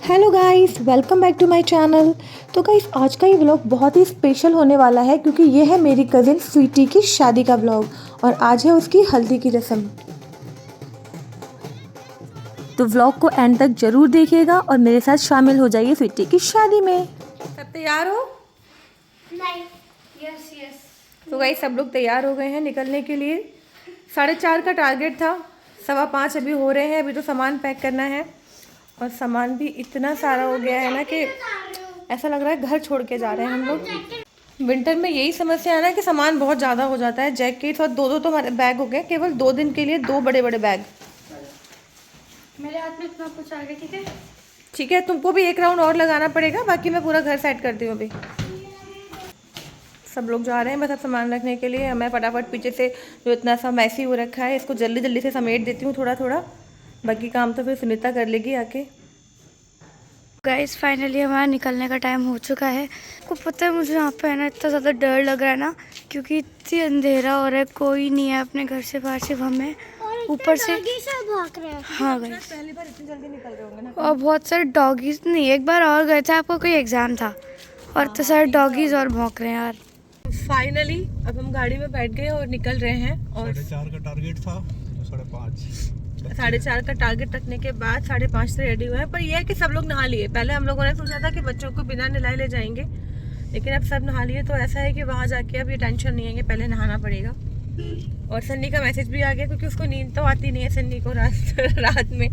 Hello guys, welcome back to my channel. तो guys, आज का ये व्लॉग बहुत ही स्पेशल होने वाला है क्योंकि ये है मेरी कज़िन स्वीटी की शादी का व्लॉग और आज है उसकी हल्दी की रस्म। तो व्लॉग को एंड तक जरूर देखिएगा और मेरे साथ शामिल हो जाइए स्वीटी की शादी में। सब तैयार हो? नहीं। Yes yes. तो गाइस, सब लोग तैयार हो गए हैं निकलने के लिए। 4:30 का टारगेट था, 5:15 अभी हो रहे हैं। अभी तो सामान पैक करना है और सामान भी इतना सारा हो गया है ना कि ऐसा लग रहा है घर छोड़ के जा रहे हैं हम लोग। विंटर में यही समस्या है ना कि सामान बहुत ज़्यादा हो जाता है। जैकेट और दो तो हमारे बैग हो गए, केवल 2 दिन के लिए 2 बड़े बड़े बैग। मेरे हाथ में इतना कुछ आ गया। ठीक है ठीक है, तुमको भी एक राउंड और लगाना पड़ेगा, बाकी मैं पूरा घर सेट करती हूँ। अभी सब लोग जा रहे हैं बस अब सामान रखने के लिए। मैं फटाफट पीछे से जो इतना सा मैसी हो रखा है इसको जल्दी जल्दी से समेट देती हूँ थोड़ा थोड़ा। बाकी काम तो फिर सुनीता कर लेगी आके। गाइस, फाइनली हमारा निकलने का टाइम हो चुका है। आपको पता है मुझे यहाँ पे है ना इतना ज़्यादा डर लग रहा है ना, क्योंकि इतनी अंधेरा हो रहा है, कोई नहीं है अपने घर से बाहर, सिर्फ हमें ऊपर से भाग रहे हैं। हाँ गाइस, पहली बार इतनी जल्दी निकल रहे होंगे ना। और बहुत सारे डॉगीज नहीं, एक बार और गए थे, आपको कोई एग्जाम था और इतने सारे डॉगीज और भौंक रहे हैं यार। फाइनली अब हम गाड़ी में बैठ गए और निकल रहे हैं। और 4:30 का टारगेट था तो 5:30। 4:30 का टारगेट रखने के बाद 5:30 से रेडी हुए हैं। पर यह है कि सब लोग नहा लिए। पहले हम लोगों ने सोचा था कि बच्चों को बिना नहलाए ले जाएंगे, लेकिन अब सब नहा लिए। तो ऐसा है कि वहाँ जाके अब ये टेंशन नहीं है कि पहले नहाना पड़ेगा। और सन्नी का मैसेज भी आ गया क्योंकि उसको नींद तो आती नहीं है सन्नी को रात में।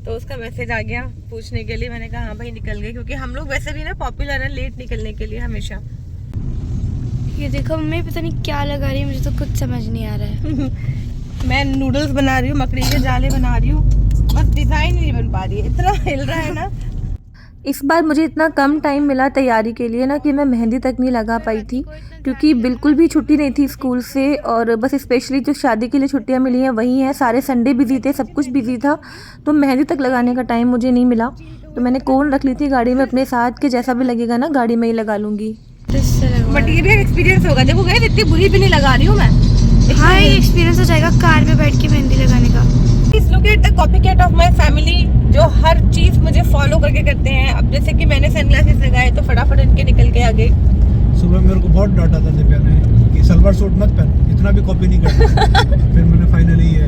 तो उसका मैसेज आ गया पूछने के लिए। मैंने कहा हाँ भाई निकल गए, क्योंकि हम लोग वैसे भी ना पॉपुलर है लेट निकलने के लिए हमेशा। ये देखो मम्मी पता नहीं क्या लगा रही है, मुझे तो कुछ समझ नहीं आ रहा है। मैं नूडल्स बना रही हूँ, मकड़ी के जाले बना रही हूँ, बस डिज़ाइन नहीं बन पा रही है, इतना हिल रहा है ना। इस बार मुझे इतना कम टाइम मिला तैयारी के लिए ना कि मैं मेहंदी तक नहीं लगा पाई थी, क्योंकि बिल्कुल भी छुट्टी नहीं थी स्कूल से। और बस स्पेशली जो शादी के लिए छुट्टियां मिली हैं वही हैं। सारे संडे बिजी थे, सब कुछ बिजी था, तो मेहंदी तक लगाने का टाइम मुझे नहीं मिला। तो मैंने कोन रख ली थी गाड़ी में अपने साथ कि जैसा भी लगेगा ना गाड़ी में ही लगा लूँगी। मटीरियल एक्सपीरियंस होगा। देखो गाइस, इतनी बुरी भी नहीं लगा रही हूँ मैं। हाँ, ये एक्सपीरियंस हो जाएगा कार में बैठ के मेहंदी लगाने का। Please look at the copycat of my family, जो हर चीज मुझे फॉलो करके करते हैं। अब जैसे कि मैंने सनग्लासेस लगाए तो फटाफट इनके निकल के आगे। सुबह मेरे को बहुत डांटा था दिव्या ने कि सलवार सूट मत पहन, इतना भी कॉपी नहीं करना। फिर मैंने फाइनली ये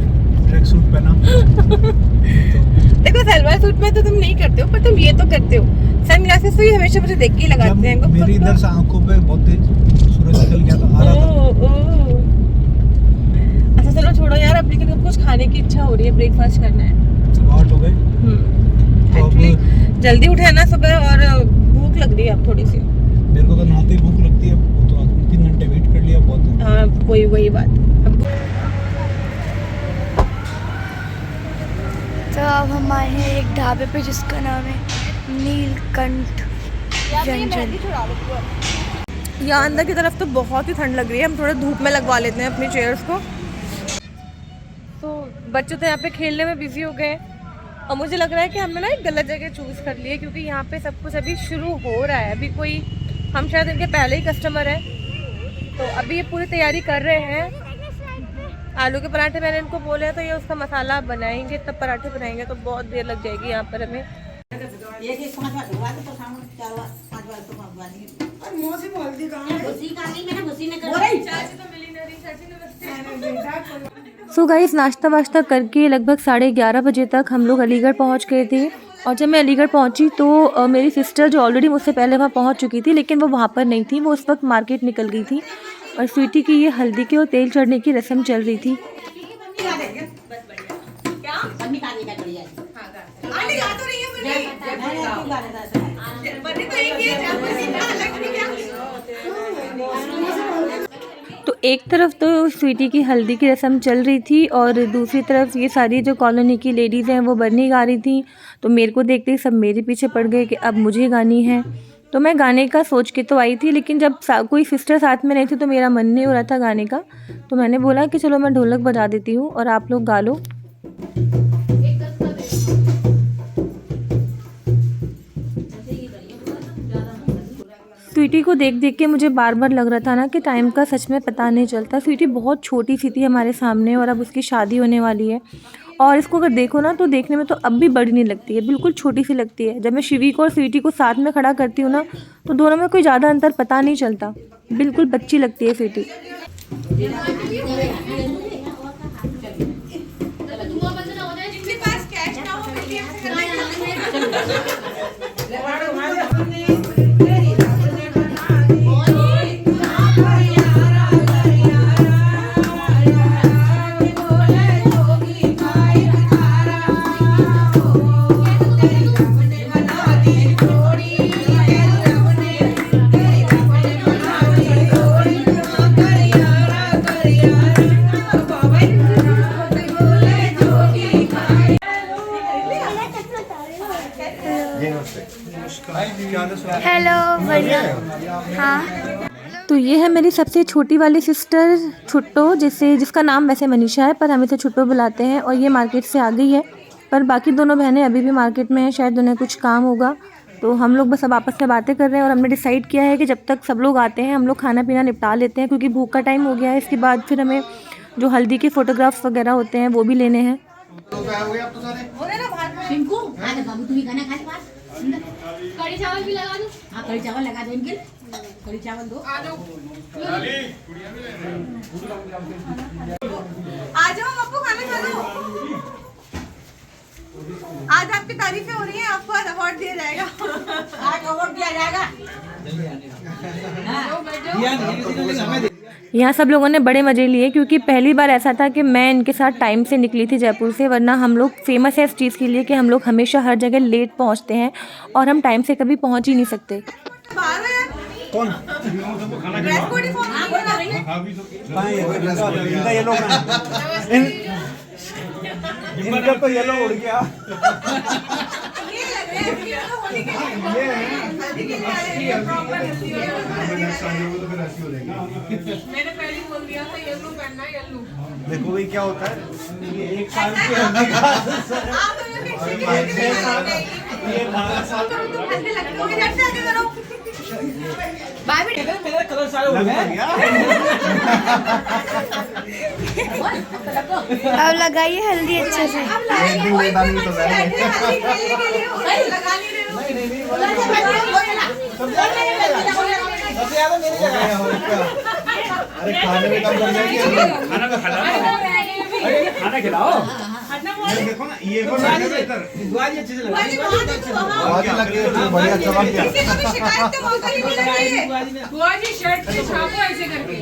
ट्रैक सूट पहना। तो देखो सलवार सूट में तो तुम नहीं करते हो, पर तुम ये तो करते हो। सनग्लासेस तो ये हमेशा मुझे देख के ही लगाते हैं। मेरी इधर से आंखों पे बहुत तेज सूरज निकल गया था, आ रहा था। अच्छा चलो छोड़ो यार, अब लेकिन अब कुछ खाने की इच्छा हो रही है, ब्रेकफास्ट करना है। सुबह 8 हो गए तो एक्चुअली अब जल्दी उठे है ना सुबह, और भूख लग रही है अब थोड़ी सी। मेरे को तो नहाते ही भूख लगती है। वो तो 3 घंटे वेट कर लिया बहुत है। हाँ वही बात। तो अब हम आए हैं एक ढाबे पे जिसका नाम है नीलकंठ व्यंजन। यहाँ अंदर की तरफ तो बहुत ही ठंड लग रही है। हम थोड़ा धूप में लगवा लेते हैं अपनी चेयर्स को। तो बच्चे तो यहाँ पे खेलने में बिजी हो गए और मुझे लग रहा है कि हमने ना एक गलत जगह चूज़ कर ली है, क्योंकि यहाँ पे सब कुछ अभी शुरू हो रहा है। अभी कोई हम शायद इनके पहले ही कस्टमर हैं, तो अभी ये पूरी तैयारी कर रहे हैं। आलू के पराठे मैंने इनको बोले हैं, तो ये उसका मसाला बनाएंगे तब पराठे बनाएंगे, तो बहुत देर लग जाएगी यहाँ पर हमें। सो गाइस, नाश्ता वाश्ता करके लगभग 11:30 बजे तक हम लोग अलीगढ़ पहुंच गए थे। और जब मैं अलीगढ़ पहुंची तो मेरी सिस्टर जो ऑलरेडी मुझसे पहले वहां पहुंच चुकी थी, लेकिन वो वहां पर नहीं थी, वो उस वक्त मार्केट निकल गई थी। और स्वीटी की ये हल्दी के और तेल चढ़ने की रस्म चल रही थी। तो एक तरफ तो स्वीटी की हल्दी की रस्म चल रही थी और दूसरी तरफ ये सारी जो कॉलोनी की लेडीज़ हैं वो बरनी गा रही थी। तो मेरे को देखते ही सब मेरे पीछे पड़ गए कि अब मुझे गानी है। तो मैं गाने का सोच के तो आई थी, लेकिन जब कोई सिस्टर साथ में नहीं थी तो मेरा मन नहीं हो रहा था गाने का। तो मैंने बोला कि चलो मैं ढोलक बजा देती हूँ और आप लोग गा लो। स्वीटी को देख देख के मुझे बार बार लग रहा था ना कि टाइम का सच में पता नहीं चलता। स्वीटी बहुत छोटी सी थी हमारे सामने और अब उसकी शादी होने वाली है। और इसको अगर देखो ना तो देखने में तो अब भी बड़ी नहीं लगती है, बिल्कुल छोटी सी लगती है। जब मैं शिवी को और स्वीटी को साथ में खड़ा करती हूँ ना तो दोनों में कोई ज़्यादा अंतर पता नहीं चलता, बिल्कुल बच्ची लगती है स्वीटी। हेलो, बढ़िया। हाँ, तो ये है मेरी सबसे छोटी वाली सिस्टर छुट्टो, जिसका नाम वैसे मनीषा है पर हम इसे छुट्टो बुलाते हैं, और ये मार्केट से आ गई है। पर बाकी दोनों बहनें अभी भी मार्केट में हैं, शायद उन्हें कुछ काम होगा। तो हम लोग बस अब आपस में बातें कर रहे हैं और हमने डिसाइड किया है कि जब तक सब लोग आते हैं हम लोग खाना पीना निपटा लेते हैं, क्योंकि भूख का टाइम हो गया है। इसके बाद फिर हमें जो हल्दी के फोटोग्राफ्स वगैरह होते हैं वो भी लेने हैं। कड़ी चावल भी लगा दो। हाँ, कड़ी चावल लगा दो इनके लिए। कड़ी चावल दो। आ जाओ। आ जाओ आपको खाना खा लो। आज आपकी तारीफें हो रही हैं, आपको आज अवार्ड दिया जाएगा। आज अवार्ड दिया जाएगा। यहाँ सब लोगों ने बड़े मज़े लिए, क्योंकि पहली बार ऐसा था कि मैं इनके साथ टाइम से निकली थी जयपुर से, वरना हम लोग फेमस है इस चीज़ के लिए कि हम लोग हमेशा हर जगह लेट पहुँचते हैं और हम टाइम से कभी पहुँच ही नहीं सकते। कौन इनका तो येलो उड़ गया। मैंने पहले बोल दिया था येलो पहनना, येलो। देखो भाई क्या होता है, ये 1 साल की हल्दी का अब लगाइए हल्दी अच्छे से। अरे खाने में कम कर जाएगी, खाना खिलाओ। देखो ना ये को अच्छे से लगा, बढ़िया चमक गया। बुआ जी शर्ट पे छापो ऐसे करके।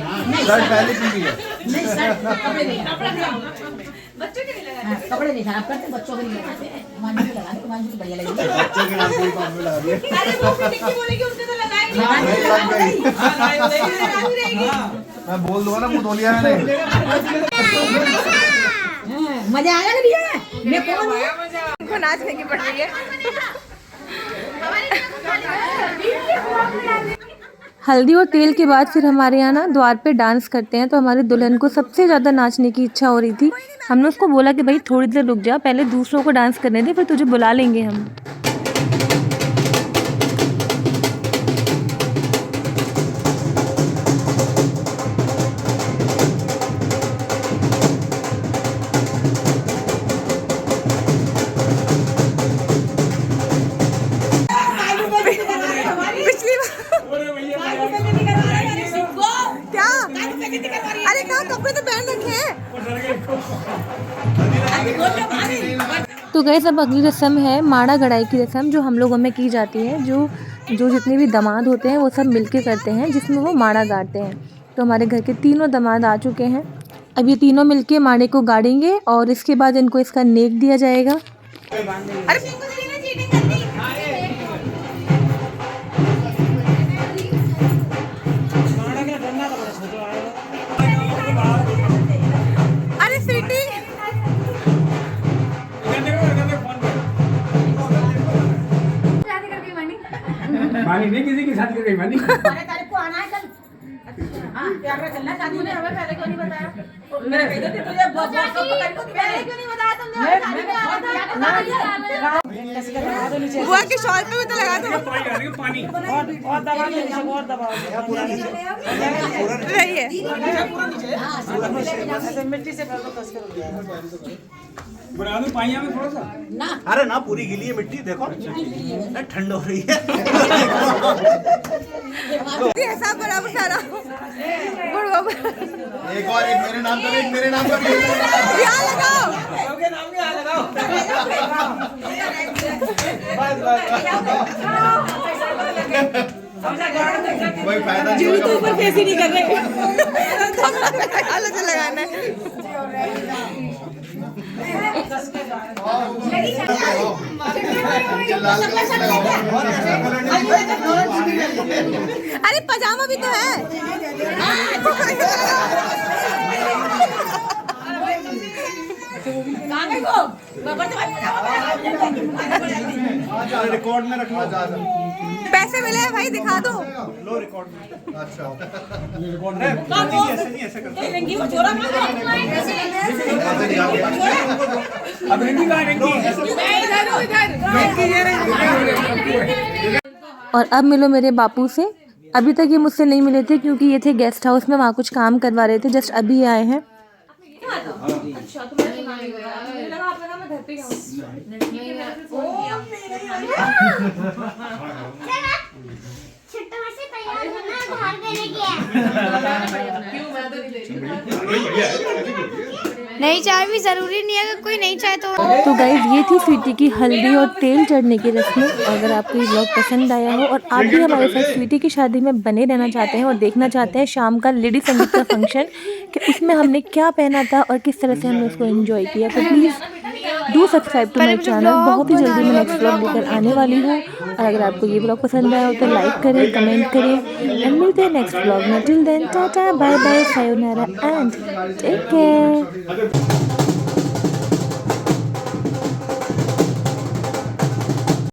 शर्ट पहले की है। नहीं सर, कपड़े नहीं। बच्चों के लिए लगा। कपड़े नहीं खराब करते, बच्चों के लिए लगाते हैं। मांझी को लगाने तो मांझी को बढ़िया लगेगी। बच्चों के नाम पे काम में लगा दिया। अरे वो टिक्की बोलेगी उसने तो लगाई नहीं। मैं बोल दूंगा ना, मुंह धोलिया है नहीं। मजा आया कि नहीं आया? मैं कौन हूँ? को नाचने की पड़ रही है। हल्दी और तेल के बाद फिर हमारे यहाँ ना द्वार पे डांस करते हैं, तो हमारे दुल्हन को सबसे ज़्यादा नाचने की इच्छा हो रही थी। हमने उसको बोला कि भाई थोड़ी देर रुक जा, पहले दूसरों को डांस करने दे, फिर तुझे बुला लेंगे हम। अरे कहाँ कपड़े तो पहन रखे हैं। तो गैस अब अगली रस्म है माड़ा गड़ाई की रस्म, जो हम लोगों में की जाती है। जो जितने भी दामाद होते हैं वो सब मिलके करते हैं, जिसमें वो माड़ा गाड़ते हैं। तो हमारे घर के तीनों दामाद आ चुके हैं, अब ये तीनों मिलके माड़े को गाड़ेंगे और इसके बाद इनको इसका नेक दिया जाएगा। अरे स्वीटी मानी नहीं, किसी की शादी कर गई मानी। अरे तारीख को आना है कल। हाँ, प्यार में चलना शादी में। हमें पहले क्यों नहीं बताया? मेरे कह दो कि तुझे बहुत तारीख को पहले क्यों नहीं बताया तुमने? शादी में आना था। बुआ के शॉल पे भी तो लगा दो। पानी और दबा दो, और दबा रही है। हाँ, मिट्टी से कर दो, कस कर। बना दो पाइया में थोड़ा सा। अरे ना पूरी गीली है मिट्टी, देखो ठंड हो रही है। ऐसा बराबर सारा गुड़वा एक और, एक मेरे नाम का भी, एक मेरे नाम का भी। यहाँ लगाओ। कोई फायदा नहीं होगा। ऊपर कैसे नहीं कर रहे अलग से लगाना है। अरे पजामा भी तो है। रिकॉर्ड में रखना ज्यादा। पैसे मिले हैं भाई, दिखा दो। लो रिकॉर्ड में। अच्छा ऐसे नहीं, ऐसे करते। अब रिंकी कहाँ रिंकी? और अब मिलो मेरे बापू से। अभी तक ये मुझसे नहीं मिले थे क्योंकि ये थे गेस्ट हाउस में, वहाँ कुछ काम करवा रहे थे, जस्ट अभी आए हैं। छुट्टा से तैयार होना बाहर देने की है। नई चाय भी ज़रूरी नहीं है, अगर कोई नहीं चाहे तो गाइज ये थी स्वीटी की हल्दी और तेल चढ़ने की रस्में। अगर आपको ये ब्लॉग पसंद आया हो और आप भी हमारे साथ स्वीटी की शादी में बने रहना चाहते हैं और देखना चाहते हैं शाम का लेडी संगीत का फंक्शन कि उसमें हमने क्या पहना था और किस तरह से हमने उसको एंजॉय किया, तो please do subscribe to my channel. बहुत ही जल्दी मैं नेक्स्ट ब्लॉग लेकर आने वाली हूँ। और अगर आपको ये ब्लॉग पसंद आया हो तो लाइक करें, कमेंट करें एंड मिलते हैं नेक्स्ट ब्लॉग में। Till then tata bye bye sayonara and take care.